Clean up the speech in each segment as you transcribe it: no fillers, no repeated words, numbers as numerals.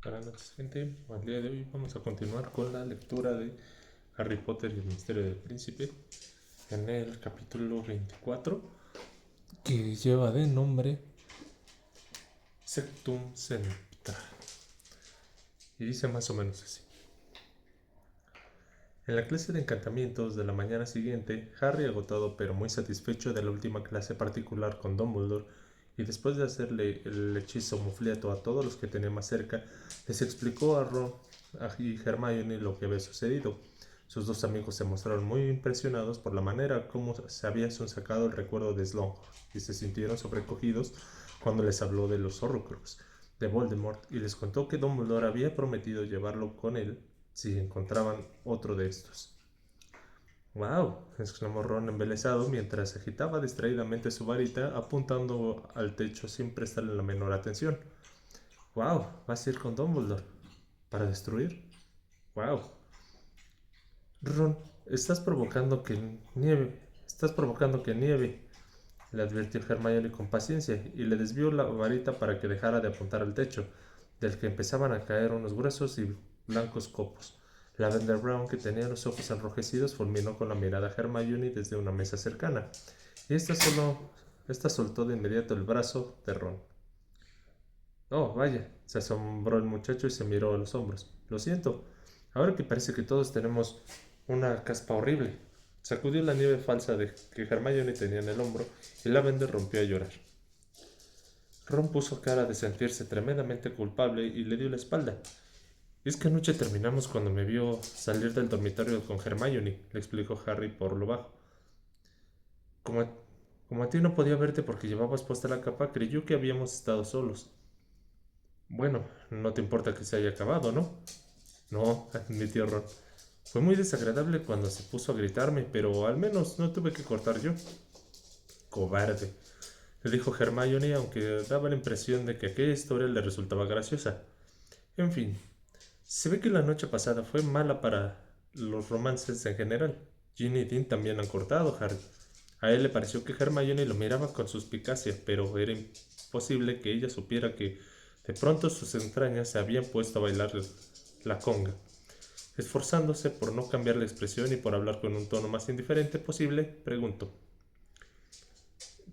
Buenas noches, gente. El día de hoy vamos a continuar con la lectura de Harry Potter y el Misterio del Príncipe en el capítulo 24, que lleva de nombre Sectum Sempra. Y dice más o menos así. En la clase de encantamientos de la mañana siguiente, Harry, agotado pero muy satisfecho de la última clase particular con Dumbledore, y después de hacerle el hechizo mufleto a todos los que tenía más cerca, les explicó a Ron y Hermione lo que había sucedido. Sus dos amigos se mostraron muy impresionados por la manera como se había sonsacado el recuerdo de Slughorn, y se sintieron sobrecogidos cuando les habló de los Horcruxes de Voldemort y les contó que Dumbledore había prometido llevarlo con él si encontraban otro de estos. ¡Wow! Exclamó Ron embelesado mientras agitaba distraídamente su varita apuntando al techo sin prestarle la menor atención. ¡Wow! ¿Vas a ir con Dumbledore? ¿Para destruir? ¡Wow! Ron, estás provocando que nieve, le advirtió Hermione con paciencia y le desvió la varita para que dejara de apuntar al techo, del que empezaban a caer unos gruesos y blancos copos. Lavender Brown, que tenía los ojos enrojecidos, fulminó con la mirada a Hermione desde una mesa cercana, y esta soltó de inmediato el brazo de Ron. Oh, vaya, se asombró el muchacho y se miró a los hombros. Lo siento, ahora que parece que todos tenemos una caspa horrible. Sacudió la nieve falsa que Hermione tenía en el hombro y Lavender rompió a llorar. Ron puso cara de sentirse tremendamente culpable y le dio la espalda. Es que anoche terminamos cuando me vio salir del dormitorio con Hermione, le explicó Harry por lo bajo. Como a, como a ti no podía verte porque llevabas puesta la capa, creyó que habíamos estado solos. Bueno, no te importa que se haya acabado, ¿no? No, admitió Ron. Fue muy desagradable cuando se puso a gritarme, pero al menos no tuve que cortar yo. Cobarde, le dijo Hermione, aunque daba la impresión de que aquella historia le resultaba graciosa. En fin, se ve que la noche pasada fue mala para los romances en general. Ginny y Dean también han cortado, Harry. A él le pareció que Hermione lo miraba con suspicacia, pero era imposible que ella supiera que de pronto sus entrañas se habían puesto a bailar la conga. Esforzándose por no cambiar la expresión y por hablar con un tono más indiferente posible, preguntó: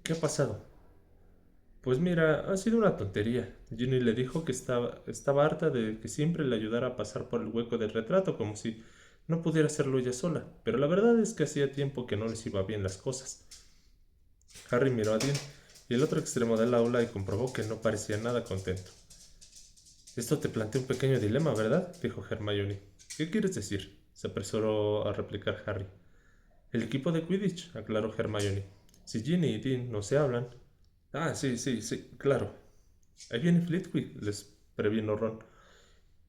¿Qué ha pasado? Pues mira, ha sido una tontería. Ginny le dijo que estaba harta de que siempre le ayudara a pasar por el hueco del retrato, como si no pudiera hacerlo ella sola, pero la verdad es que hacía tiempo que no les iba bien las cosas. Harry miró a Dean y el otro extremo del aula y comprobó que no parecía nada contento. Esto te plantea un pequeño dilema, ¿verdad? Dijo Hermione. ¿Qué quieres decir? Se apresuró a replicar Harry. El equipo de Quidditch, aclaró Hermione. Si Ginny y Dean no se hablan... Ah, sí, sí, sí, claro. Ahí viene Flitwick, les previno Ron.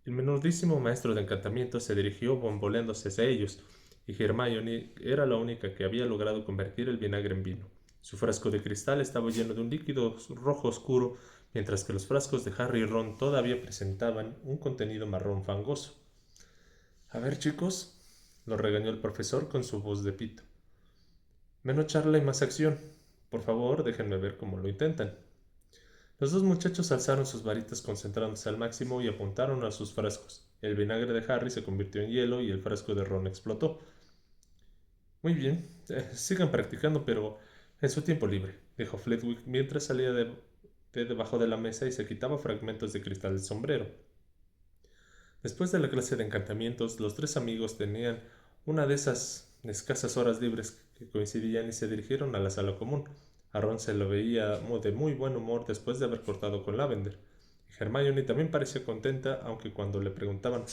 El menudísimo maestro de encantamiento se dirigió bamboleándose hacia ellos, y Hermione era la única que había logrado convertir el vinagre en vino. Su frasco de cristal estaba lleno de un líquido rojo oscuro, mientras que los frascos de Harry y Ron todavía presentaban un contenido marrón fangoso. A ver, chicos, lo regañó el profesor con su voz de pito. Menos charla y más acción. Por favor, déjenme ver cómo lo intentan. Los dos muchachos alzaron sus varitas concentrándose al máximo y apuntaron a sus frascos. El vinagre de Harry se convirtió en hielo y el frasco de Ron explotó. Muy bien, sigan practicando, pero en su tiempo libre, dijo Flitwick mientras salía de debajo de la mesa y se quitaba fragmentos de cristal del sombrero. Después de la clase de encantamientos, los tres amigos tenían una de esas escasas horas libres que coincidían y se dirigieron a la sala común. A Ron se lo veía de muy buen humor después de haber cortado con Lavender. Y Hermione también parecía contenta, aunque cuando le preguntaban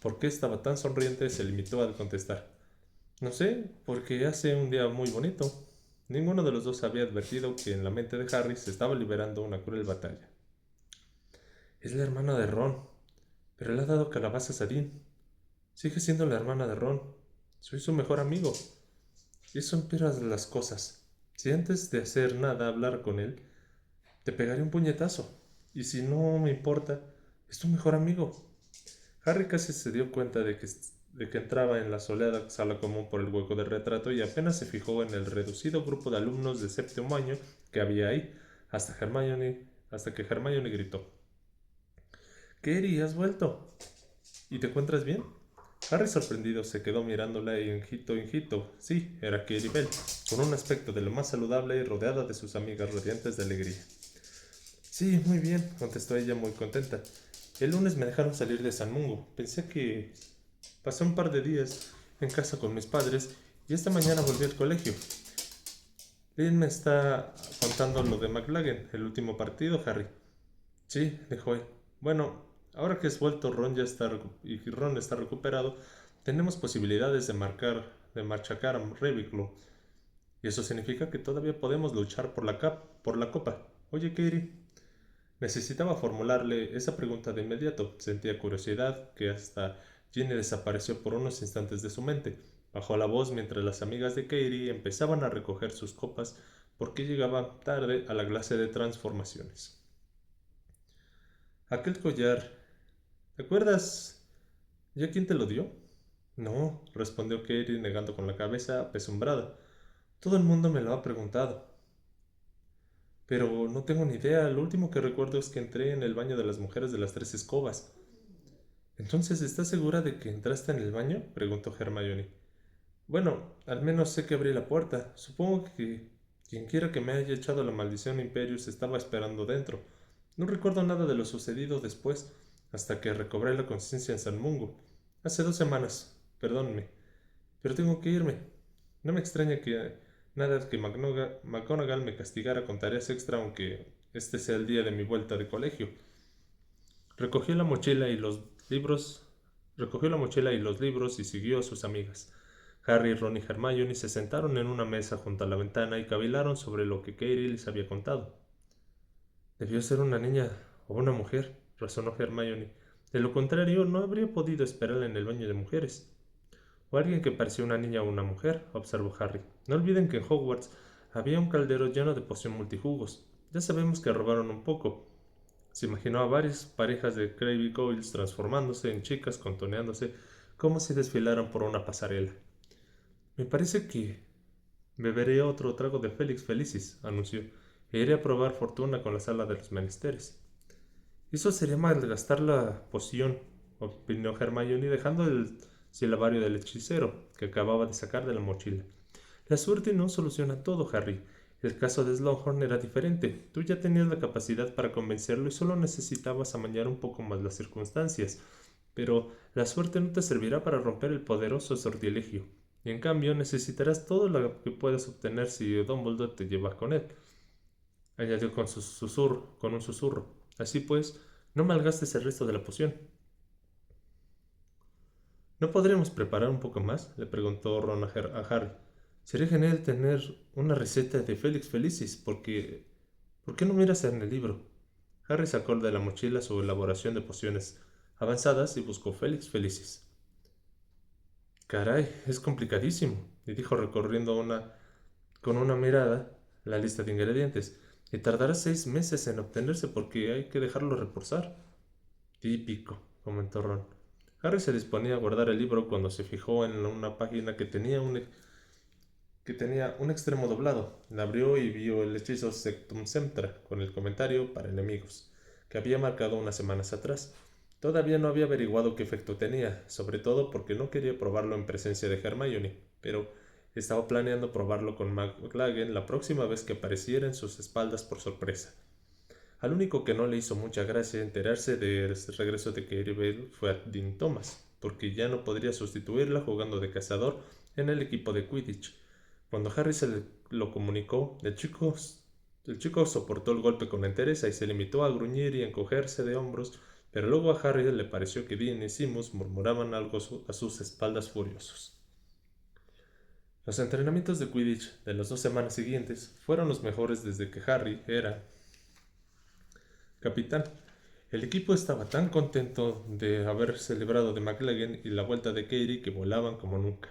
por qué estaba tan sonriente, se limitó a contestar: No sé, porque hace un día muy bonito. Ninguno de los dos había advertido que en la mente de Harry se estaba liberando una cruel batalla. Es la hermana de Ron, pero le ha dado calabazas a Dean. Sigue siendo la hermana de Ron. Soy su mejor amigo. Y eso empeora las cosas. Si antes de hacer nada hablar con él, te pegaré un puñetazo. Y si no me importa, es tu mejor amigo. Harry casi se dio cuenta de que entraba en la soleada sala común por el hueco del retrato y apenas se fijó en el reducido grupo de alumnos de séptimo año que había ahí, hasta que Hermione gritó: Katie, ¿has vuelto? ¿Y te encuentras bien? Harry, sorprendido, se quedó mirándola y hito. Sí, era Katie Bell, con un aspecto de lo más saludable y rodeada de sus amigas radiantes de alegría. Sí, muy bien, contestó ella muy contenta. El lunes me dejaron salir de San Mungo. Pensé que pasé un par de días en casa con mis padres y esta mañana volví al colegio. Lynn me está contando lo de McLaggen, el último partido, Harry. Sí, dijo él. Bueno, ahora que has vuelto y Ron está recuperado, tenemos posibilidades de machacar a Ravenclaw. Y eso significa que todavía podemos luchar por la copa. Oye, Katie, necesitaba formularle esa pregunta de inmediato. Sentía curiosidad que hasta Ginny desapareció por unos instantes de su mente. Bajó la voz mientras las amigas de Katie empezaban a recoger sus copas porque llegaban tarde a la clase de transformaciones. Aquel collar, ¿te acuerdas ya quién te lo dio? No, respondió Katie negando con la cabeza apesumbrada. Todo el mundo me lo ha preguntado. Pero no tengo ni idea. Lo último que recuerdo es que entré en el baño de las mujeres de las 3 escobas. ¿Entonces estás segura de que entraste en el baño? Preguntó Hermione. Bueno, al menos sé que abrí la puerta. Supongo que quien quiera que me haya echado la maldición Imperius estaba esperando dentro. No recuerdo nada de lo sucedido después, hasta que recobré la conciencia en San Mungo. Hace 2 semanas. Perdónme. Pero tengo que irme. No me extraña que nada que McGonagall me castigara con tareas extra, aunque este sea el día de mi vuelta de colegio. Recogió la mochila y los libros, recogió la mochila y los libros y siguió a sus amigas. Harry, Ron y Hermione se sentaron en una mesa junto a la ventana y cavilaron sobre lo que Katie les había contado. Debió ser una niña o una mujer, razonó Hermione. De lo contrario, no habría podido esperarla en el baño de mujeres. O alguien que parecía una niña o una mujer, observó Harry. No olviden que en Hogwarts había un caldero lleno de poción multijugos. Ya sabemos que robaron un poco. Se imaginó a varias parejas de Crabbe Goyles transformándose en chicas contoneándose como si desfilaran por una pasarela. Me parece que beberé otro trago de Félix Felicis, anunció, e iré a probar fortuna con la sala de los menesteres. Eso sería malgastar la poción, opinó Hermione dejando el silabario del hechicero que acababa de sacar de la mochila. La suerte no soluciona todo, Harry. El caso de Slughorn era diferente. Tú ya tenías la capacidad para convencerlo y solo necesitabas amañar un poco más las circunstancias. Pero la suerte no te servirá para romper el poderoso sortilegio. Y en cambio necesitarás todo lo que puedas obtener si Dumbledore te lleva con él, añadió con un susurro. Así pues, no malgastes el resto de la poción. ¿No podríamos preparar un poco más? Le preguntó Ron a Harry. Sería genial tener una receta de Félix Felicis, porque... ¿Por qué no miras en el libro? Harry sacó de la mochila su elaboración de pociones avanzadas y buscó Félix Felicis. Caray, es complicadísimo, y dijo con una mirada la lista de ingredientes. Y tardará 6 meses en obtenerse porque hay que dejarlo reposar. Típico, comentó Ron. Harry se disponía a guardar el libro cuando se fijó en una página que tenía un extremo doblado. La abrió y vio el hechizo Sectum Sempra con el comentario para enemigos, que había marcado unas semanas atrás. Todavía no había averiguado qué efecto tenía, sobre todo porque no quería probarlo en presencia de Hermione, pero estaba planeando probarlo con McLaggen la próxima vez que apareciera en sus espaldas por sorpresa. Al único que no le hizo mucha gracia enterarse del regreso de Katie Bale fue a Dean Thomas, porque ya no podría sustituirla jugando de cazador en el equipo de Quidditch. Cuando Harry lo comunicó, el chico soportó el golpe con entereza y se limitó a gruñir y encogerse de hombros, pero luego a Harry le pareció que Dean y Seamus murmuraban algo a sus espaldas furiosos. Los entrenamientos de Quidditch de las 2 semanas siguientes fueron los mejores desde que Harry era capitán. El equipo estaba tan contento de haber celebrado de McLaggen y la vuelta de Katie que volaban como nunca.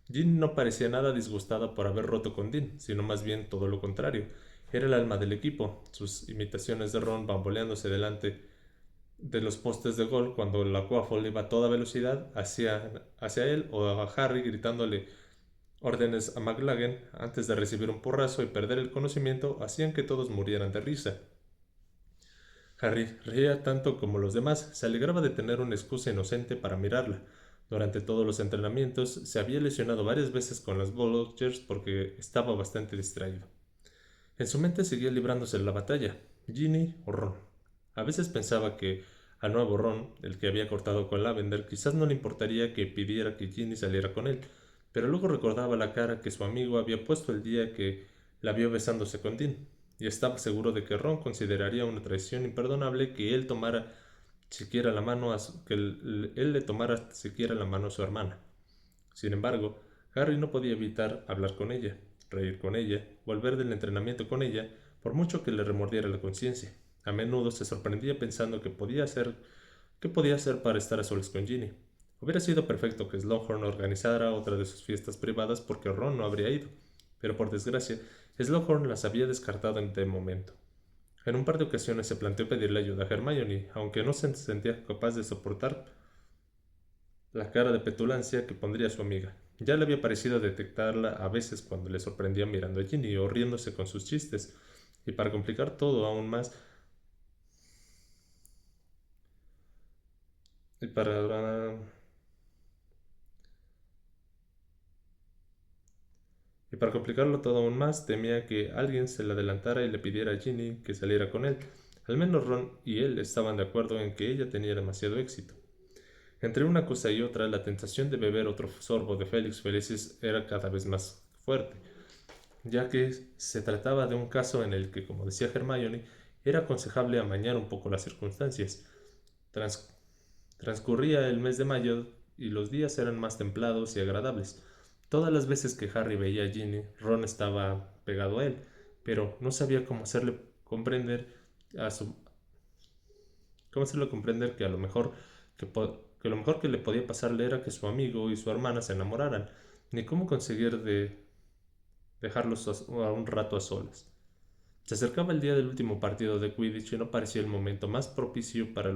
Jean no parecía nada disgustada por haber roto con Dean, sino más bien todo lo contrario. Era el alma del equipo. Sus imitaciones de Ron bamboleándose delante de los postes de gol cuando la Quaffle iba a toda velocidad hacia él, o a Harry gritándole órdenes a McLaggen antes de recibir un porrazo y perder el conocimiento, hacían que todos murieran de risa. Harry reía tanto como los demás, se alegraba de tener una excusa inocente para mirarla. Durante todos los entrenamientos se había lesionado varias veces con las Bologers porque estaba bastante distraído. En su mente seguía librándose la batalla, Ginny o Ron. A veces pensaba que al nuevo Ron, el que había cortado con Lavender, quizás no le importaría que pidiera que Ginny saliera con él, pero luego recordaba la cara que su amigo había puesto el día que la vio besándose con Dean, y estaba seguro de que Ron consideraría una traición imperdonable que él tomara siquiera la mano que él le tomara siquiera la mano a su hermana. Sin embargo, Harry no podía evitar hablar con ella, reír con ella, volver del entrenamiento con ella, por mucho que le remordiera la conciencia. A menudo se sorprendía pensando qué podía hacer para estar a solas con Ginny. Hubiera sido perfecto que Slughorn organizara otra de sus fiestas privadas porque Ron no habría ido, pero por desgracia, Slughorn las había descartado en de momento. En un par de ocasiones se planteó pedirle ayuda a Hermione, aunque no se sentía capaz de soportar la cara de petulancia que pondría su amiga. Ya le había parecido detectarla a veces cuando le sorprendía mirando a Ginny o riéndose con sus chistes, y para complicar todo aún más, y para, y para complicarlo todo aún más, temía que alguien se le adelantara y le pidiera a Ginny que saliera con él. Al menos Ron y él estaban de acuerdo en que ella tenía demasiado éxito. Entre una cosa y otra, la tentación de beber otro sorbo de Félix Felicis era cada vez más fuerte, ya que se trataba de un caso en el que, como decía Hermione, era aconsejable amañar un poco las circunstancias. Trans- Transcurría el mes de mayo y los días eran más templados y agradables. Todas las veces que Harry veía a Ginny, Ron estaba pegado a él, pero no sabía cómo hacerle comprender que a lo mejor que lo mejor que le podía pasarle era que su amigo y su hermana se enamoraran, ni cómo conseguir dejarlos a un rato a solas. Se acercaba el día del último partido de Quidditch y no parecía el momento más propicio para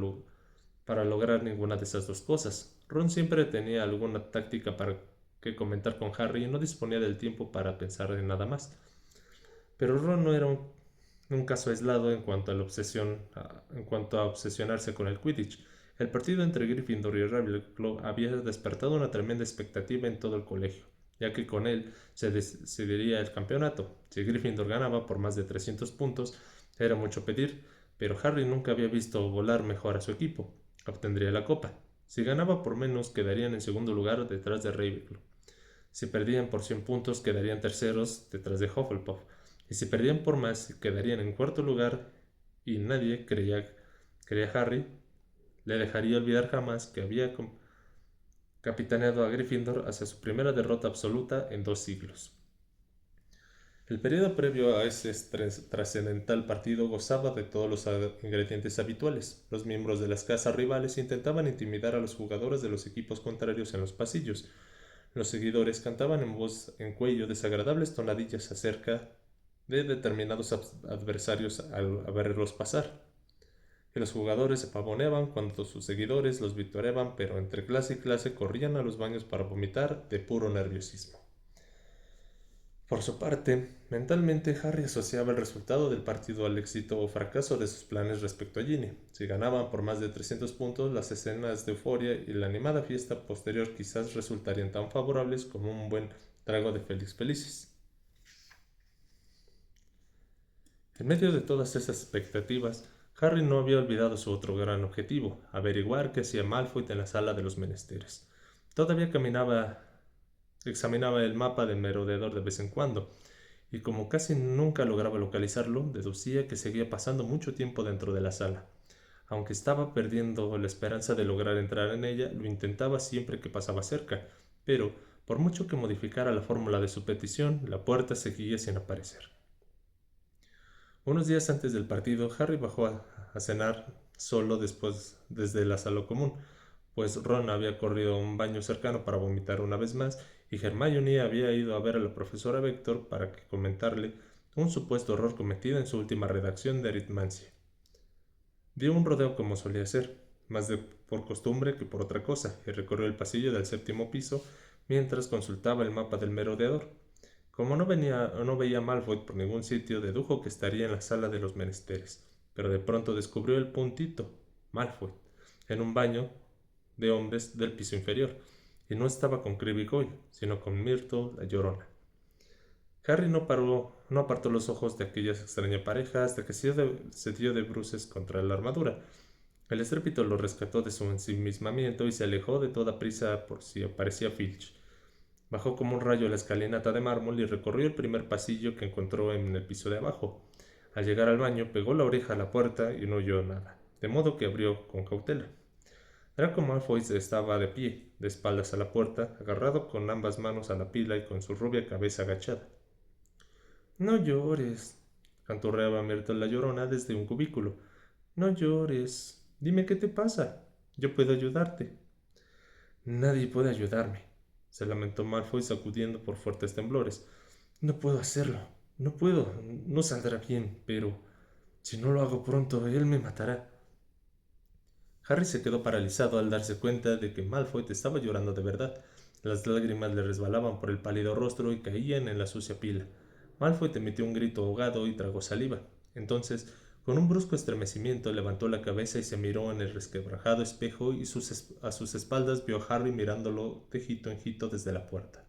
lograr ninguna de esas dos cosas. Ron siempre tenía alguna táctica para que comentar con Harry y no disponía del tiempo para pensar en nada más. Pero Ron no era un caso aislado en cuanto a obsesionarse con el Quidditch. El partido entre Gryffindor y Ravenclaw había despertado una tremenda expectativa en todo el colegio, ya que con él se decidiría el campeonato. Si Gryffindor ganaba por más de 300 puntos, era mucho pedir, pero Harry nunca había visto volar mejor a su equipo. Obtendría la copa. Si ganaba por menos, quedarían en segundo lugar detrás de Ravenclaw. Si perdían por 100 puntos, quedarían terceros detrás de Hufflepuff. Y si perdían por más, quedarían en cuarto lugar y nadie creía Harry, le dejaría olvidar jamás que había capitaneado a Gryffindor hacia su primera derrota absoluta en 2 siglos. El periodo previo a ese trascendental partido gozaba de todos los ingredientes habituales. Los miembros de las casas rivales intentaban intimidar a los jugadores de los equipos contrarios en los pasillos. Los seguidores cantaban en voz en cuello desagradables tonadillas acerca de determinados adversarios al verlos pasar. Y los jugadores se pavoneaban cuando sus seguidores los victoriaban, pero entre clase y clase corrían a los baños para vomitar de puro nerviosismo. Por su parte, mentalmente Harry asociaba el resultado del partido al éxito o fracaso de sus planes respecto a Ginny. Si ganaban por más de 300 puntos, las escenas de euforia y la animada fiesta posterior quizás resultarían tan favorables como un buen trago de Félix Felicis. En medio de todas esas expectativas, Harry no había olvidado su otro gran objetivo, averiguar qué hacía Malfoy en la sala de los menesteres. Todavía examinaba el mapa del merodeador de vez en cuando, y como casi nunca lograba localizarlo, deducía que seguía pasando mucho tiempo dentro de la sala. Aunque estaba perdiendo la esperanza de lograr entrar en ella, lo intentaba siempre que pasaba cerca, pero, por mucho que modificara la fórmula de su petición, la puerta seguía sin aparecer. Unos días antes del partido, Harry bajó a cenar solo desde la sala común, pues Ron había corrido a un baño cercano para vomitar una vez más y Hermione había ido a ver a la profesora Vector para comentarle un supuesto error cometido en su última redacción de aritmancia. Dio un rodeo como solía hacer, por costumbre que por otra cosa, y recorrió el pasillo del 7.º piso mientras consultaba el mapa del merodeador. Como no veía a Malfoy por ningún sitio, dedujo que estaría en la sala de los menesteres, pero de pronto descubrió el puntito, Malfoy, en un baño de hombres del piso inferior, y no estaba con Crabbe y Goyle, sino con Myrtle la Llorona. Harry no apartó los ojos de aquella extraña pareja hasta que se dio de bruces contra la armadura. El estrépito lo rescató de su ensimismamiento y se alejó de toda prisa por si aparecía Filch. Bajó como un rayo la escalinata de mármol y recorrió el primer pasillo que encontró en el piso de abajo. Al llegar al baño, pegó la oreja a la puerta y no oyó nada, de modo que abrió con cautela. Draco Malfoy estaba de pie, de espaldas a la puerta, agarrado con ambas manos a la pila y con su rubia cabeza agachada. «No llores», canturreaba Myrtle la Llorona desde un cubículo. «No llores. Dime qué te pasa. Yo puedo ayudarte». «Nadie puede ayudarme», se lamentó Malfoy sacudiendo por fuertes temblores. «No puedo hacerlo. No puedo. No saldrá bien, pero si no lo hago pronto, él me matará». Harry se quedó paralizado al darse cuenta de que Malfoy estaba llorando de verdad. Las lágrimas le resbalaban por el pálido rostro y caían en la sucia pila. Malfoy emitió un grito ahogado y tragó saliva. Entonces, con un brusco estremecimiento, levantó la cabeza y se miró en el resquebrajado espejo y a sus espaldas vio a Harry mirándolo de hito en hito desde la puerta.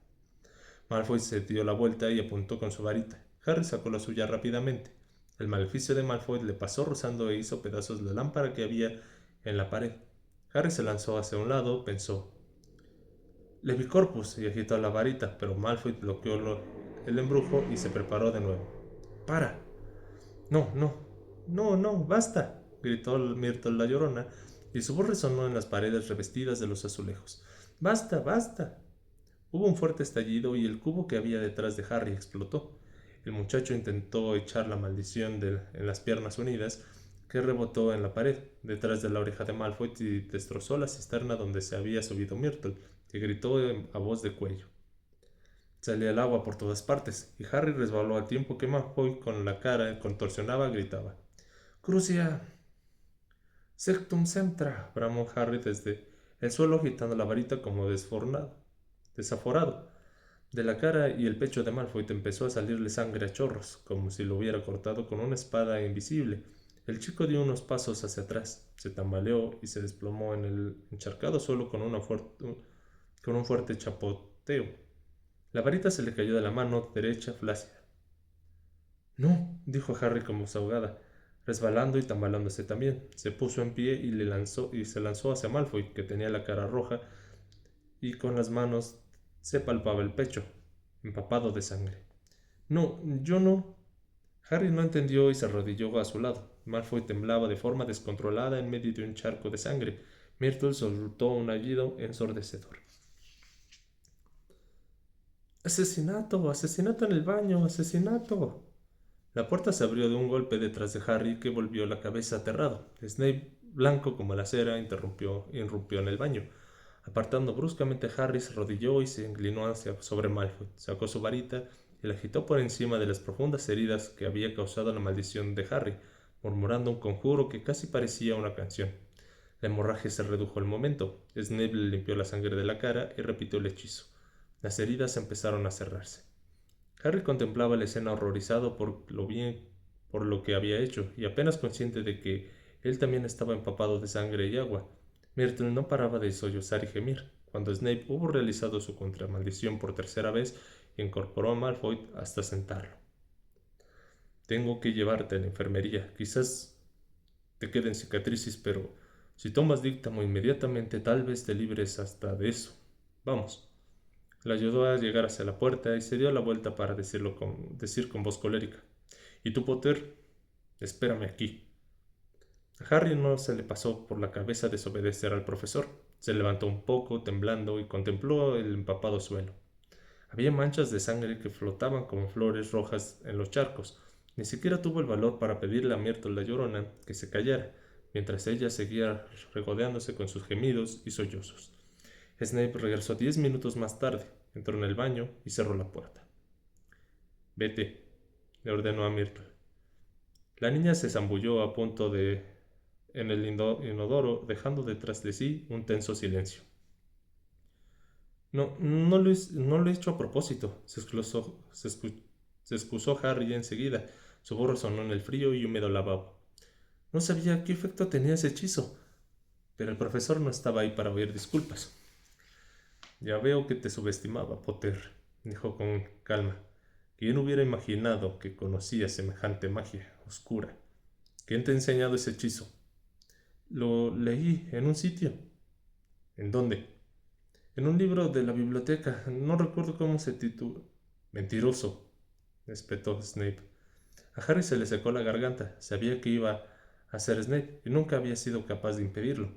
Malfoy se dio la vuelta y apuntó con su varita. Harry sacó la suya rápidamente. El maleficio de Malfoy le pasó rozando e hizo pedazos la lámpara que había en la pared. Harry se lanzó hacia un lado, pensó «Levicorpus» y agitó la varita, pero Malfoy bloqueó el embrujo y se preparó de nuevo. «¡Para! No, no, no, no, basta», gritó Myrtle la Llorona, y su voz resonó en las paredes revestidas de los azulejos. «¡Basta, basta!». Hubo un fuerte estallido y el cubo que había detrás de Harry explotó. El muchacho intentó echar la maldición en las piernas unidas, que rebotó en la pared, detrás de la oreja de Malfoy y destrozó la cisterna donde se había subido Myrtle, que gritó a voz de cuello. Salía el agua por todas partes, y Harry resbaló al tiempo que Malfoy, con la cara contorsionada, gritaba. «¡Crucia! Sectum Centra», bramó Harry desde el suelo agitando la varita como desaforado. De la cara y el pecho de Malfoy empezó a salirle sangre a chorros, como si lo hubiera cortado con una espada invisible. El chico dio unos pasos hacia atrás, se tambaleó y se desplomó en el encharcado suelo con un fuerte chapoteo. La varita se le cayó de la mano derecha flácida. «No», dijo Harry con voz ahogada, resbalando y tambaleándose también. Se puso en pie y se lanzó hacia Malfoy, que tenía la cara roja, y con las manos se palpaba el pecho, empapado de sangre. «No, yo no». Harry no entendió y se arrodilló a su lado. Malfoy temblaba de forma descontrolada en medio de un charco de sangre. Myrtle soltó un aullido ensordecedor. «¡Asesinato! ¡Asesinato en el baño! ¡Asesinato!». La puerta se abrió de un golpe detrás de Harry, que volvió la cabeza aterrado. Snape, blanco como la cera, irrumpió en el baño. Apartando bruscamente a Harry, se arrodilló y se inclinó sobre Malfoy. Sacó su varita y la agitó por encima de las profundas heridas que había causado la maldición de Harry, murmurando un conjuro que casi parecía una canción. La hemorragia se redujo al momento. Snape le limpió la sangre de la cara y repitió el hechizo. Las heridas empezaron a cerrarse. Harry contemplaba la escena horrorizado por lo que había hecho, y apenas consciente de que él también estaba empapado de sangre y agua. Myrtle no paraba de sollozar y gemir. Cuando Snape hubo realizado su contramaldición por tercera vez, incorporó a Malfoy hasta sentarlo. «Tengo que llevarte a la enfermería. Quizás te queden cicatrices, pero si tomas díctamo inmediatamente, tal vez te libres hasta de eso. Vamos». La ayudó a llegar hacia la puerta y se dio la vuelta para decir con voz colérica. «¿Y tú, Potter? Espérame aquí». A Harry no se le pasó por la cabeza desobedecer al profesor. Se levantó un poco, temblando, y contempló el empapado suelo. Había manchas de sangre que flotaban como flores rojas en los charcos. Ni siquiera tuvo el valor para pedirle a Myrtle la Llorona que se callara, mientras ella seguía regodeándose con sus gemidos y sollozos. Snape regresó 10 minutos más tarde, entró en el baño y cerró la puerta. «Vete», le ordenó a Myrtle. La niña se zambulló en el inodoro, dejando detrás de sí un tenso silencio. No lo he hecho a propósito», se excusó Harry enseguida. Su voz resonó en el frío y húmedo lavabo. No sabía qué efecto tenía ese hechizo, pero el profesor no estaba ahí para oír disculpas. Ya veo que te subestimaba, Potter, dijo con calma. ¿Quién hubiera imaginado que conocías semejante magia oscura? ¿Quién te ha enseñado ese hechizo? Lo leí en un sitio. ¿En dónde? En un libro de la biblioteca. No recuerdo cómo se titula. Mentiroso, espetó Snape. A Harry se le secó la garganta. Sabía que iba a ser Snape y nunca había sido capaz de impedirlo.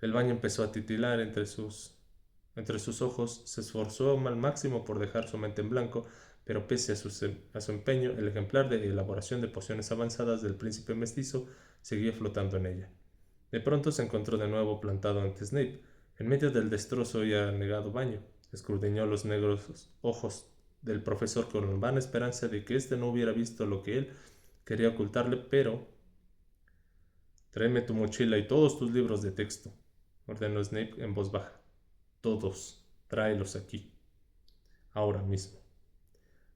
El baño empezó a titilar entre sus ojos. Se esforzó al máximo por dejar su mente en blanco, pero pese a su empeño, el ejemplar de elaboración de pociones avanzadas del príncipe mestizo seguía flotando en ella. De pronto se encontró de nuevo plantado ante Snape, en medio del destrozo y anegado baño. Escudriñó los negros ojos del profesor con vana esperanza de que éste no hubiera visto lo que él quería ocultarle, pero... Tráeme tu mochila y todos tus libros de texto, ordenó Snape en voz baja. Todos, tráelos aquí, ahora mismo.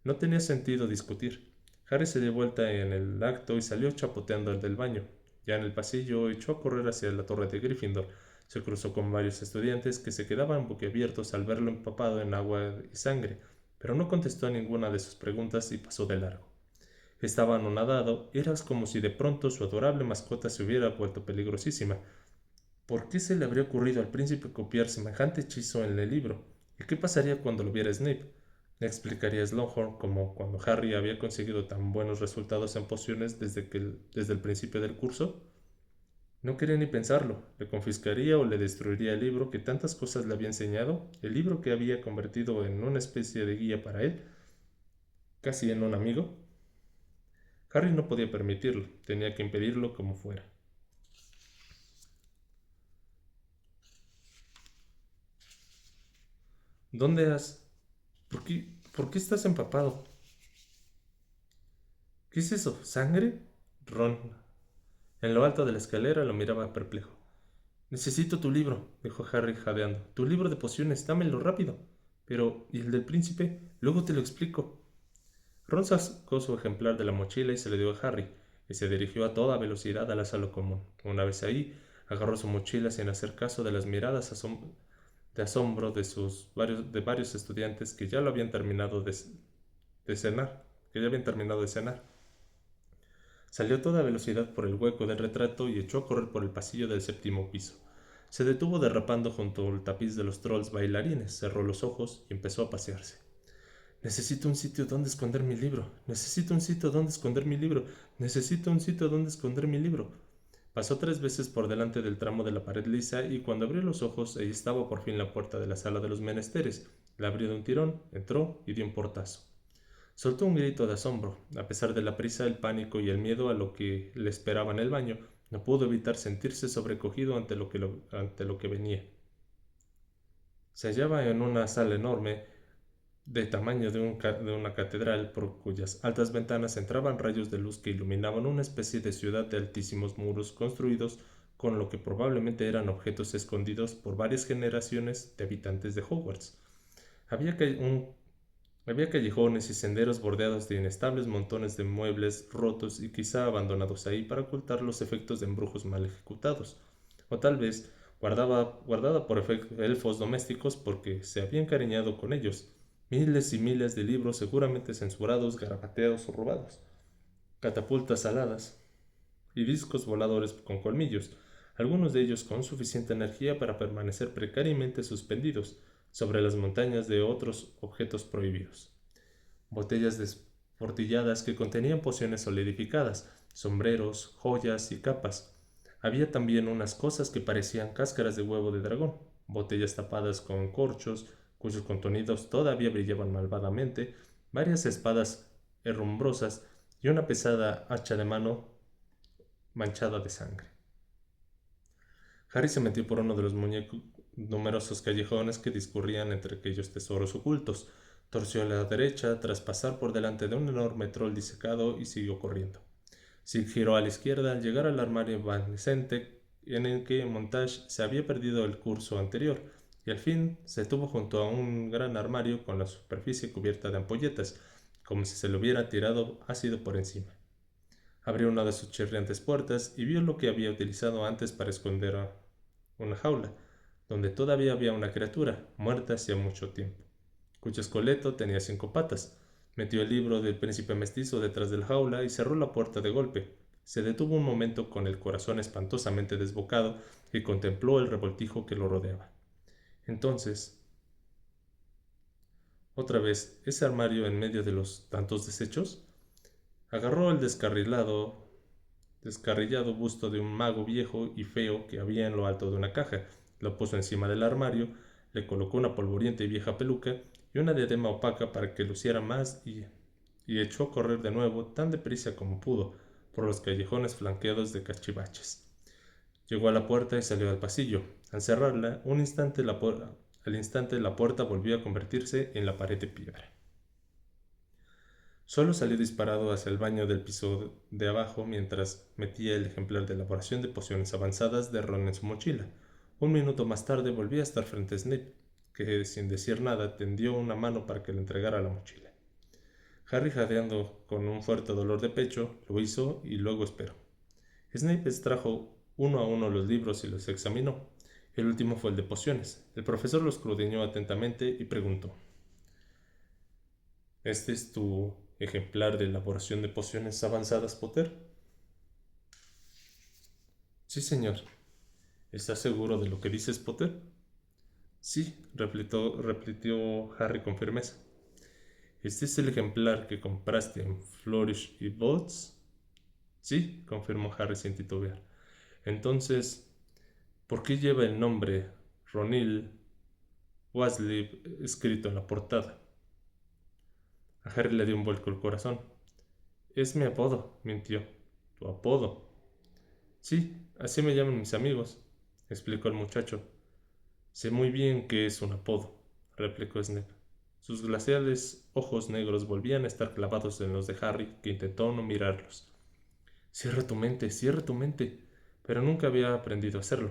No tenía sentido discutir. Harry se dio vuelta en el acto y salió chapoteando al del baño. Ya en el pasillo echó a correr hacia la torre de Gryffindor. Se cruzó con varios estudiantes que se quedaban boquiabiertos al verlo empapado en agua y sangre, pero no contestó a ninguna de sus preguntas y pasó de largo. Estaba anonadado, era como si de pronto su adorable mascota se hubiera vuelto peligrosísima. ¿Por qué se le habría ocurrido al príncipe copiar semejante hechizo en el libro? ¿Y qué pasaría cuando lo viera Snape? Le explicaría Slughorn como cuando Harry había conseguido tan buenos resultados en pociones desde el principio del curso. No quería ni pensarlo. Le confiscaría o le destruiría el libro que tantas cosas le había enseñado, el libro que había convertido en una especie de guía para él, casi en un amigo. Harry no podía permitirlo, tenía que impedirlo como fuera. ¿Dónde has? ¿Por qué estás empapado? ¿Qué es eso? ¿Sangre? Ron, en lo alto de la escalera, lo miraba perplejo. Necesito tu libro, dijo Harry jadeando. Tu libro de pociones, dámelo rápido. Pero, ¿y el del príncipe? Luego te lo explico. Ron sacó su ejemplar de la mochila y se le dio a Harry, y se dirigió a toda velocidad a la sala común. Una vez ahí, agarró su mochila sin hacer caso de las miradas de asombro de varios estudiantes que ya lo habían terminado de cenar, que ya habían terminado de cenar. Salió a toda velocidad por el hueco del retrato y echó a correr por el pasillo del séptimo piso. Se detuvo derrapando junto al tapiz de los trolls bailarines, cerró los ojos y empezó a pasearse. Necesito un sitio donde esconder mi libro. Necesito un sitio donde esconder mi libro. Necesito un sitio donde esconder mi libro. Pasó 3 veces por delante del tramo de la pared lisa y cuando abrió los ojos, ahí estaba por fin la puerta de la sala de los menesteres. La abrió de un tirón, entró y dio un portazo. Soltó un grito de asombro. A pesar de la prisa, el pánico y el miedo a lo que le esperaba en el baño, no pudo evitar sentirse sobrecogido ante lo que venía. Se hallaba en una sala enorme, de tamaño de una catedral, por cuyas altas ventanas entraban rayos de luz que iluminaban una especie de ciudad de altísimos muros construidos con lo que probablemente eran objetos escondidos por varias generaciones de habitantes de Hogwarts. Había, había callejones y senderos bordeados de inestables montones de muebles rotos y quizá abandonados ahí para ocultar los efectos de embrujos mal ejecutados, o tal vez guardada por elfos domésticos porque se habían encariñado con ellos. Miles y miles de libros seguramente censurados, garabateados o robados. Catapultas aladas y discos voladores con colmillos, algunos de ellos con suficiente energía para permanecer precariamente suspendidos sobre las montañas de otros objetos prohibidos. Botellas desportilladas que contenían pociones solidificadas, sombreros, joyas y capas. Había también unas cosas que parecían cáscaras de huevo de dragón, botellas tapadas con corchos, cuyos contenidos todavía brillaban malvadamente, varias espadas herrumbrosas y una pesada hacha de mano manchada de sangre. Harry se metió por uno de los numerosos callejones que discurrían entre aquellos tesoros ocultos, torció a la derecha tras pasar por delante de un enorme troll disecado y siguió corriendo. Giró a la izquierda al llegar al armario evanescente en el que Montage se había perdido el curso anterior, y al fin se detuvo junto a un gran armario con la superficie cubierta de ampolletas, como si se le hubiera tirado ácido por encima. Abrió una de sus chirriantes puertas y vio lo que había utilizado antes para esconder una jaula, donde todavía había una criatura, muerta hacía mucho tiempo, cuyo esqueleto tenía 5 patas. Metió el libro del príncipe mestizo detrás de la jaula y cerró la puerta de golpe. Se detuvo un momento con el corazón espantosamente desbocado y contempló el revoltijo que lo rodeaba. Entonces, otra vez, ese armario en medio de los tantos desechos, agarró el descarrillado busto de un mago viejo y feo que había en lo alto de una caja, lo puso encima del armario, le colocó una polvorienta y vieja peluca y una diadema opaca para que luciera más y echó a correr de nuevo tan deprisa como pudo por los callejones flanqueados de cachivaches. Llegó a la puerta y salió al pasillo. Al cerrarla, al instante la puerta volvió a convertirse en la pared de piedra. Solo salió disparado hacia el baño del piso de abajo mientras metía el ejemplar de elaboración de pociones avanzadas de Ron en su mochila. Un minuto más tarde volvió a estar frente a Snape, que sin decir nada tendió una mano para que le entregara la mochila. Harry, jadeando con un fuerte dolor de pecho, lo hizo y luego esperó. Snape extrajo uno a uno los libros y los examinó. El último fue el de pociones. El profesor lo escudriñó atentamente y preguntó: ¿Este es tu ejemplar de elaboración de pociones avanzadas, Potter? Sí, señor. ¿Estás seguro de lo que dices, Potter? Sí, repitió Harry con firmeza. ¿Este es el ejemplar que compraste en Flourish y Bolts? Sí, confirmó Harry sin titubear. Entonces, ¿por qué lleva el nombre Ronil Weasley escrito en la portada? A Harry le dio un vuelco el corazón. Es mi apodo, mintió. ¿Tu apodo? Sí, así me llaman mis amigos, explicó el muchacho. Sé muy bien que es un apodo, replicó Snape. Sus glaciales ojos negros volvían a estar clavados en los de Harry, que intentó no mirarlos. Cierra tu mente, pero nunca había aprendido a hacerlo.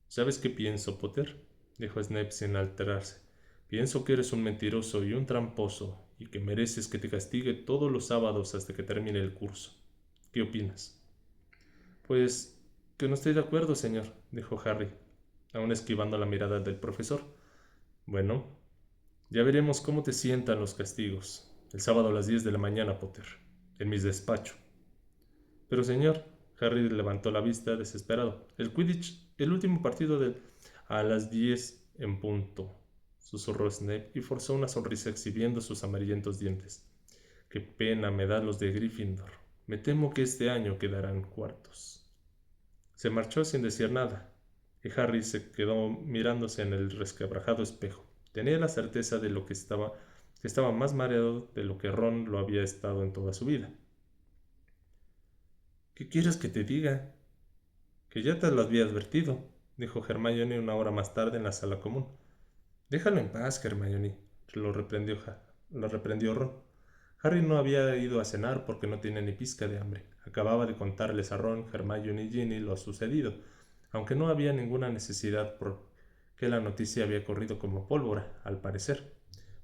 ¿Sabes qué pienso, Potter? Dijo Snape sin alterarse. Pienso que eres un mentiroso y un tramposo, y que mereces que te castigue todos los sábados hasta que termine el curso. ¿Qué opinas? Pues que no estoy de acuerdo, señor, dijo Harry, aún esquivando la mirada del profesor. Bueno, ya veremos cómo te sientan los castigos. El sábado a las 10 de la mañana, Potter, en mi despacho. Pero, señor, Harry levantó la vista desesperado. El Quidditch, el último partido a las 10 en punto, susurró Snape y forzó una sonrisa exhibiendo sus amarillentos dientes. Qué pena me da los de Gryffindor. Me temo que este año quedarán cuartos. Se marchó sin decir nada, y Harry se quedó mirándose en el resquebrajado espejo. Tenía la certeza de que estaba más mareado de lo que Ron lo había estado en toda su vida. ¿Qué quieres que te diga? Que ya te lo había advertido, dijo Hermione una hora más tarde en la sala común. Déjalo en paz, Hermione, lo reprendió Ron. Harry no había ido a cenar porque no tenía ni pizca de hambre. Acababa de contarles a Ron, Hermione y Ginny lo sucedido, aunque no había ninguna necesidad porque la noticia había corrido como pólvora, al parecer.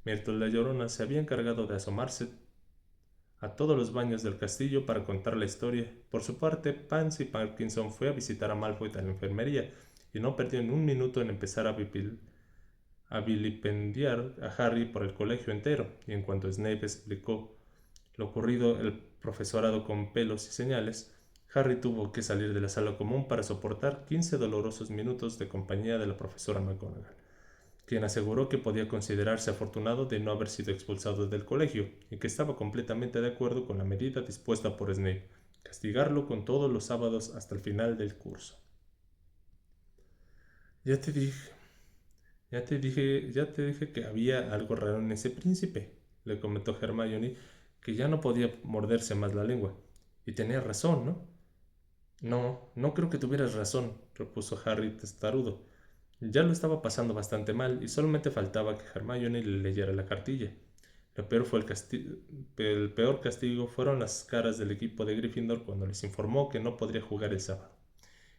Myrtle la Llorona se había encargado de asomarse a todos los baños del castillo para contar la historia. Por su parte, Pansy Parkinson fue a visitar a Malfoy a la enfermería y no perdió ni un minuto en empezar a vilipendiar a Harry por el colegio entero, y en cuanto Snape explicó lo ocurrido el profesorado con pelos y señales, Harry tuvo que salir de la sala común para soportar 15 dolorosos minutos de compañía de la profesora McGonagall, quien aseguró que podía considerarse afortunado de no haber sido expulsado del colegio y que estaba completamente de acuerdo con la medida dispuesta por Snape, castigarlo con todos los sábados hasta el final del curso. Ya te dije, ya te dije que había algo raro en ese príncipe, le comentó Hermione, que ya no podía morderse más la lengua. Y tenía razón, ¿no? No, no creo que tuvieras razón, repuso Harry testarudo. Ya lo estaba pasando bastante mal y solamente faltaba que Hermione le leyera la cartilla. El peor castigo fueron las caras del equipo de Gryffindor cuando les informó que no podría jugar el sábado.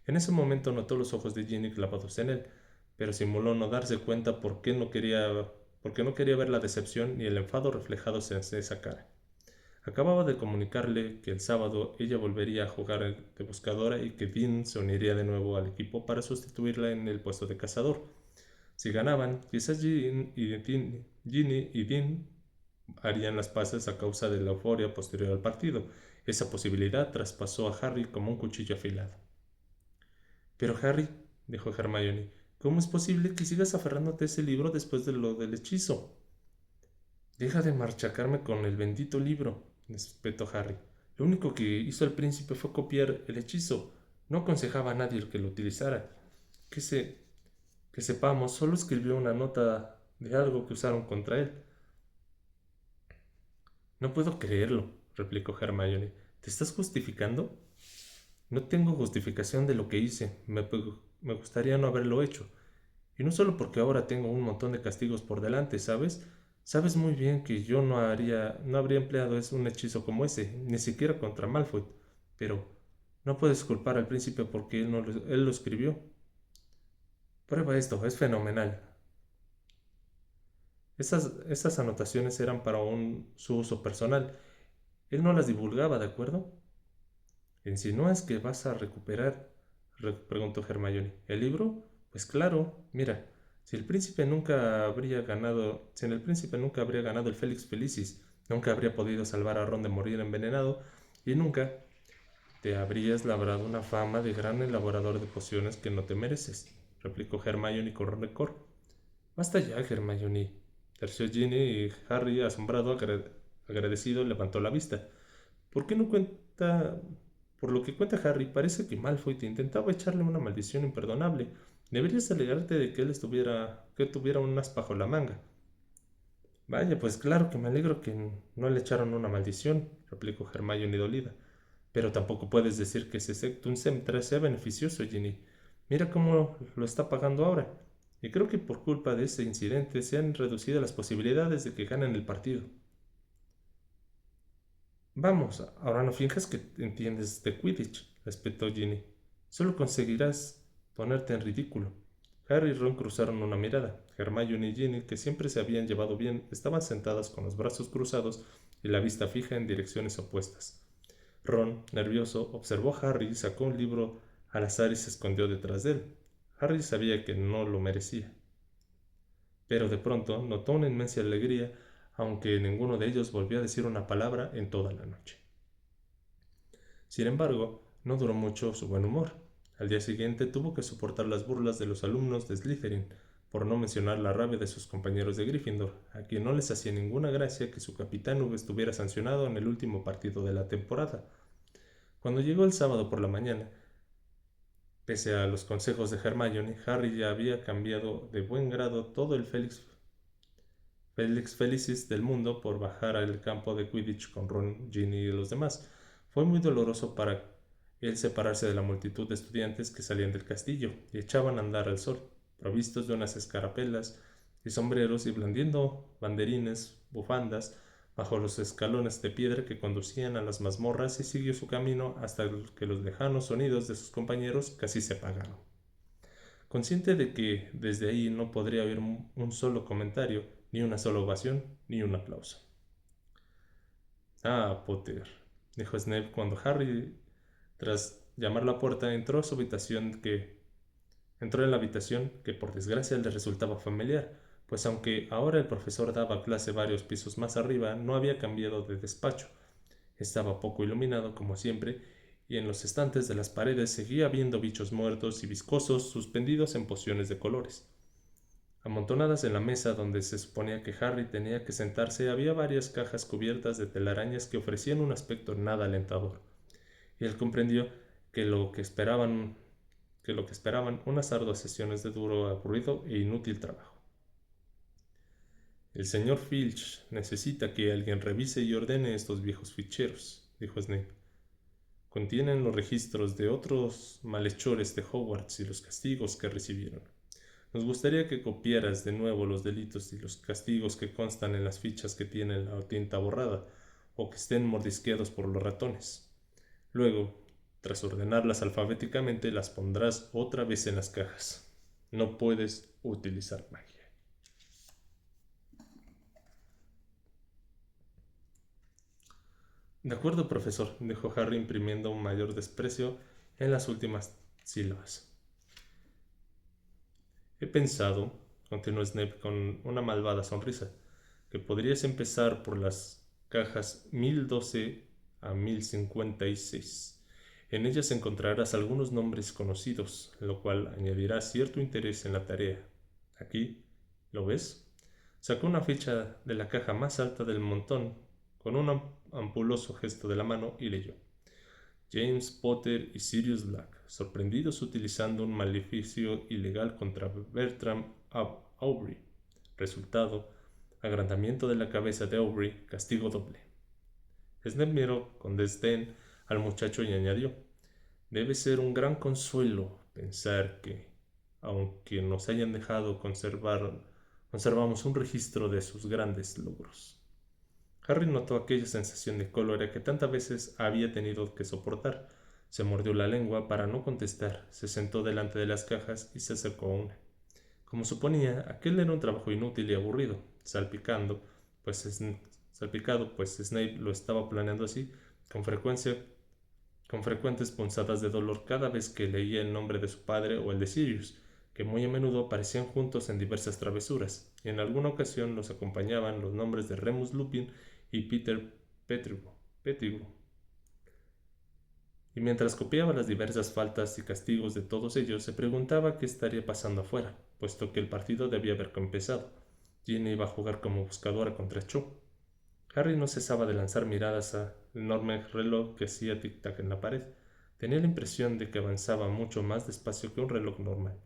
En ese momento notó los ojos de Ginny clavados en él, pero simuló no darse cuenta porque no quería ver la decepción ni el enfado reflejados en esa cara. Acababa de comunicarle que el sábado ella volvería a jugar de buscadora y que Dean se uniría de nuevo al equipo para sustituirla en el puesto de cazador. Si ganaban, quizás Ginny y Dean harían las paces a causa de la euforia posterior al partido. Esa posibilidad traspasó a Harry como un cuchillo afilado. Pero Harry, dijo Hermione, ¿cómo es posible que sigas aferrándote a ese libro después de lo del hechizo? Deja de marchacarme con el bendito libro, espetó Harry. Lo único que hizo el príncipe fue copiar el hechizo. No aconsejaba a nadie el que lo utilizara. Que, se, que sepamos, solo escribió una nota de algo que usaron contra él. No puedo creerlo, replicó Hermione. ¿Te estás justificando? No tengo justificación de lo que hice. Me gustaría no haberlo hecho. Y no solo porque ahora tengo un montón de castigos por delante, ¿sabes? Sabes muy bien que yo no habría empleado un hechizo como ese, ni siquiera contra Malfoy. Pero no puedes culpar al príncipe porque él lo escribió. Prueba esto, es fenomenal. Esas anotaciones eran para su uso personal. Él no las divulgaba, ¿de acuerdo? ¿Insinúas que vas a recuperar? Preguntó Hermione. ¿El libro? Pues claro, mira, si el príncipe nunca habría ganado el Félix Felicis, nunca habría podido salvar a Ron de morir envenenado y nunca te habrías labrado una fama de gran elaborador de pociones que no te mereces, replicó Hermione con rencor. Basta ya, Hermione, terció Ginny y Harry, asombrado, agradecido, levantó la vista. ¿Por qué no cuenta? Por lo que cuenta Harry, parece que Malfoy te intentaba echarle una maldición imperdonable. Deberías alegrarte de que tuviera un as bajo la manga. Vaya, pues claro que me alegro que no le echaron una maldición, replicó Hermione dolida. Pero tampoco puedes decir que ese Sectum Sempra sea beneficioso, Ginny. Mira cómo lo está pagando ahora. Y creo que por culpa de ese incidente se han reducido las posibilidades de que ganen el partido. Vamos, ahora no finjas que entiendes de Quidditch, respetó Ginny. Solo conseguirás ponerte en ridículo. Harry y Ron cruzaron una mirada. Hermione y Ginny, que siempre se habían llevado bien, estaban sentadas con los brazos cruzados y la vista fija en direcciones opuestas. Ron, nervioso, observó a Harry, sacó un libro al azar y se escondió detrás de él. Harry sabía que no lo merecía. Pero de pronto notó una inmensa alegría, aunque ninguno de ellos volvió a decir una palabra en toda la noche. Sin embargo, no duró mucho su buen humor. Al día siguiente tuvo que soportar las burlas de los alumnos de Slytherin, por no mencionar la rabia de sus compañeros de Gryffindor, a quien no les hacía ninguna gracia que su capitán estuviera sancionado en el último partido de la temporada. Cuando llegó el sábado por la mañana, pese a los consejos de Hermione, Harry ya había cambiado de buen grado todo el Félix Felicis del mundo por bajar al campo de Quidditch con Ron, Ginny y los demás. Fue muy doloroso para él separarse de la multitud de estudiantes que salían del castillo y echaban a andar al sol, provistos de unas escarapelas y sombreros y blandiendo banderines, bufandas, bajo los escalones de piedra que conducían a las mazmorras y siguió su camino hasta que los lejanos sonidos de sus compañeros casi se apagaron. Consciente de que desde ahí no podría oír un solo comentario, ni una sola ovación, ni un aplauso. Ah, Potter, dijo Snape cuando Harry, tras llamar a la puerta, entró en la habitación que por desgracia le resultaba familiar, pues aunque ahora el profesor daba clase varios pisos más arriba, no había cambiado de despacho. Estaba poco iluminado, como siempre, y en los estantes de las paredes seguía habiendo bichos muertos y viscosos suspendidos en pociones de colores. Amontonadas en la mesa donde se suponía que Harry tenía que sentarse había varias cajas cubiertas de telarañas que ofrecían un aspecto nada alentador, y él comprendió que lo que esperaban unas arduas sesiones de duro, aburrido e inútil trabajo. El señor Filch necesita que alguien revise y ordene estos viejos ficheros, dijo Snape. Contienen los registros de otros malhechores de Hogwarts y los castigos que recibieron. Nos gustaría que copiaras de nuevo los delitos y los castigos que constan en las fichas que tienen la tinta borrada o que estén mordisqueados por los ratones. Luego, tras ordenarlas alfabéticamente, las pondrás otra vez en las cajas. No puedes utilizar magia. De acuerdo, profesor, dijo Harry imprimiendo un mayor desprecio en las últimas sílabas. He pensado, continuó Snape con una malvada sonrisa, que podrías empezar por las cajas 1012 a 1056. En ellas encontrarás algunos nombres conocidos, lo cual añadirá cierto interés en la tarea. Aquí, ¿lo ves? Sacó una ficha de la caja más alta del montón con un ampuloso gesto de la mano y leyó: James Potter y Sirius Black, sorprendidos utilizando un maleficio ilegal contra Bertram Aubrey. Resultado: agrandamiento de la cabeza de Aubrey, castigo doble. Snape miró con desdén al muchacho y añadió: debe ser un gran consuelo pensar que, aunque nos hayan dejado conservamos un registro de sus grandes logros. Harry notó aquella sensación de cólera que tantas veces había tenido que soportar. Se mordió la lengua para no contestar, se sentó delante de las cajas y se acercó a una. Como suponía, aquel era un trabajo inútil y aburrido, salpicado, pues Snape lo estaba planeando así, con frecuentes punzadas de dolor cada vez que leía el nombre de su padre o el de Sirius, que muy a menudo aparecían juntos en diversas travesuras, y en alguna ocasión los acompañaban los nombres de Remus Lupin y Peter Pettigrew. Y mientras copiaba las diversas faltas y castigos de todos ellos, se preguntaba qué estaría pasando afuera, puesto que el partido debía haber empezado. Ginny iba a jugar como buscadora contra Cho. Harry no cesaba de lanzar miradas al enorme reloj que hacía tic-tac en la pared. Tenía la impresión de que avanzaba mucho más despacio que un reloj normal.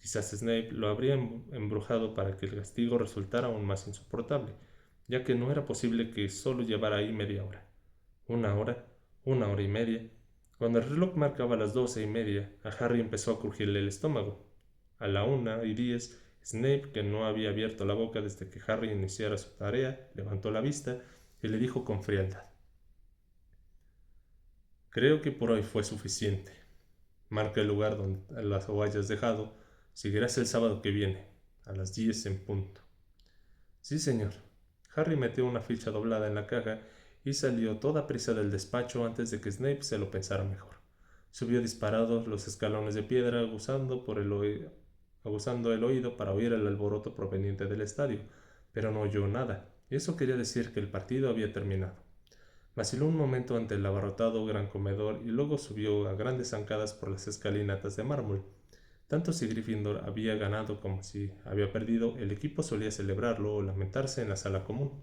Quizás Snape lo habría embrujado para que el castigo resultara aún más insoportable, ya que no era posible que solo llevara ahí media hora. Una hora y media. Cuando el reloj marcaba las 12:30, a Harry empezó a crujirle el estómago. A la 1:10, Snape, que no había abierto la boca desde que Harry iniciara su tarea, levantó la vista y le dijo con frialdad: creo que por hoy fue suficiente. Marca el lugar donde las hayas dejado. Seguirás el sábado que viene, a las 10 en punto. Sí, señor. Harry metió una ficha doblada en la caja y salió toda prisa del despacho antes de que Snape se lo pensara mejor. Subió disparado los escalones de piedra, aguzando el oído para oír el alboroto proveniente del estadio, pero no oyó nada, y eso quería decir que el partido había terminado. Vaciló un momento ante el abarrotado gran comedor y luego subió a grandes zancadas por las escalinatas de mármol. Tanto si Gryffindor había ganado como si había perdido, el equipo solía celebrarlo o lamentarse en la sala común.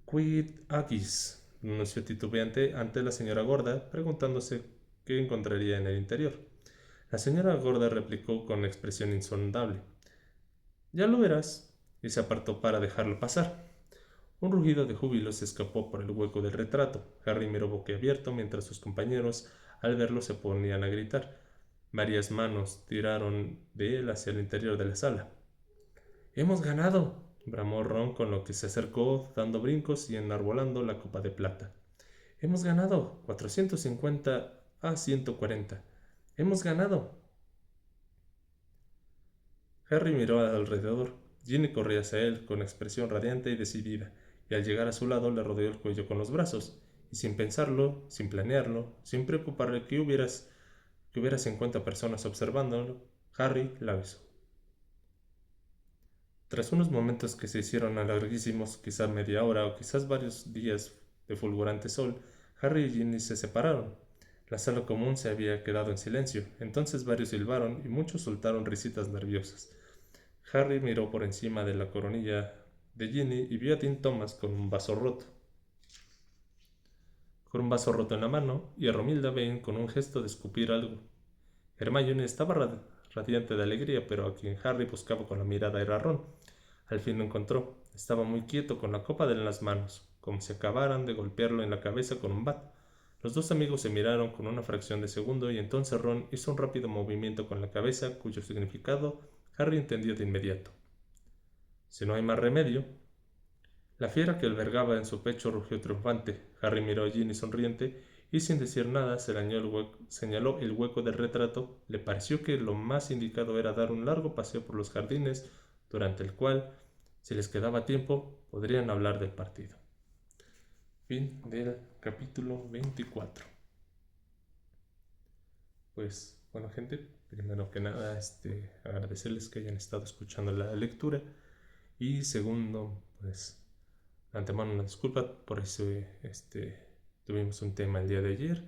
Quid agis, pronunció titubeante ante la señora Gorda, preguntándose qué encontraría en el interior. La señora Gorda replicó con expresión insondable: ya lo verás, y se apartó para dejarlo pasar. Un rugido de júbilo se escapó por el hueco del retrato. Harry miró boquiabierto mientras sus compañeros, al verlo, se ponían a gritar. Varias manos tiraron de él hacia el interior de la sala. ¡Hemos ganado!, bramó Ron, con lo que se acercó, dando brincos y enarbolando la copa de plata. ¡Hemos ganado! 450 a 140. ¡Hemos ganado! Harry miró alrededor. Ginny corría hacia él con expresión radiante y decidida, y al llegar a su lado le rodeó el cuello con los brazos, y sin pensarlo, sin planearlo, sin preocuparle que hubiera 50 personas observándolo, Harry la besó. Tras unos momentos que se hicieron larguísimos, quizás media hora o quizás varios días de fulgurante sol, Harry y Ginny se separaron. La sala común se había quedado en silencio. Entonces varios silbaron y muchos soltaron risitas nerviosas. Harry miró por encima de la coronilla de Ginny y vio a Tim Thomas con un vaso roto en la mano, y a Romilda Vane con un gesto de escupir algo. Hermione estaba radiante de alegría, pero a quien Harry buscaba con la mirada era Ron. Al fin lo encontró. Estaba muy quieto con la copa en las manos, como si acabaran de golpearlo en la cabeza con un bat. Los dos amigos se miraron con una fracción de segundo y entonces Ron hizo un rápido movimiento con la cabeza cuyo significado Harry entendió de inmediato. Si no hay más remedio. La fiera que albergaba en su pecho rugió triunfante. Harry miró a Ginny sonriente y sin decir nada señaló el hueco del retrato. Le pareció que lo más indicado era dar un largo paseo por los jardines, durante el cual, si les quedaba tiempo, podrían hablar del partido. Fin del capítulo 24. Pues bueno, gente, primero que nada agradecerles que hayan estado escuchando la lectura, y segundo, pues de antemano una disculpa por eso. Tuvimos un tema el día de ayer,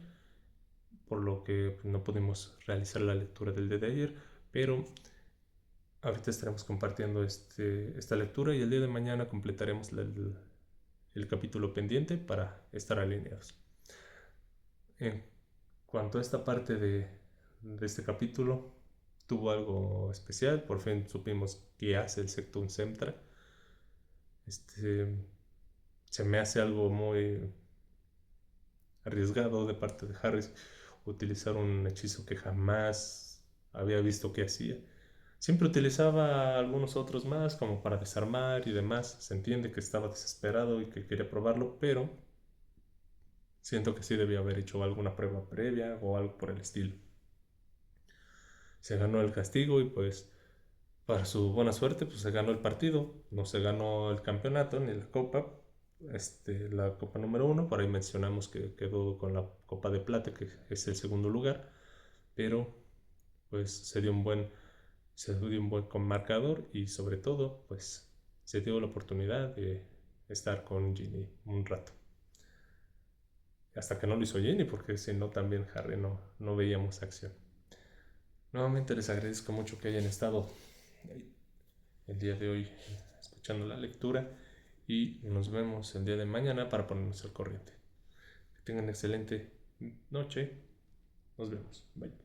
por lo que no pudimos realizar la lectura del día de ayer, pero ahorita estaremos compartiendo esta lectura, y el día de mañana completaremos el capítulo pendiente para estar alineados. En cuanto a esta parte de este capítulo, tuvo algo especial. Por fin supimos qué hace el Sectum Sempra. Se me hace algo muy arriesgado de parte de Harris utilizar un hechizo que jamás había visto que hacía. Siempre utilizaba algunos otros más como para desarmar y demás. Se entiende que estaba desesperado y que quería probarlo, pero siento que sí debía haber hecho alguna prueba previa o algo por el estilo. Se ganó el castigo y pues para su buena suerte pues se ganó el partido. No se ganó el campeonato ni la copa, la copa número 1. Por ahí mencionamos que quedó con la copa de plata, que es el segundo lugar, pero pues se dio un buen con marcador, y sobre todo pues se dio la oportunidad de estar con Ginny un rato. Hasta que no lo hizo Ginny, porque si no también Harry no veíamos acción. Nuevamente les agradezco mucho que hayan estado el día de hoy escuchando la lectura, y nos vemos el día de mañana para ponernos al corriente. Que tengan excelente noche. Nos vemos. Bye.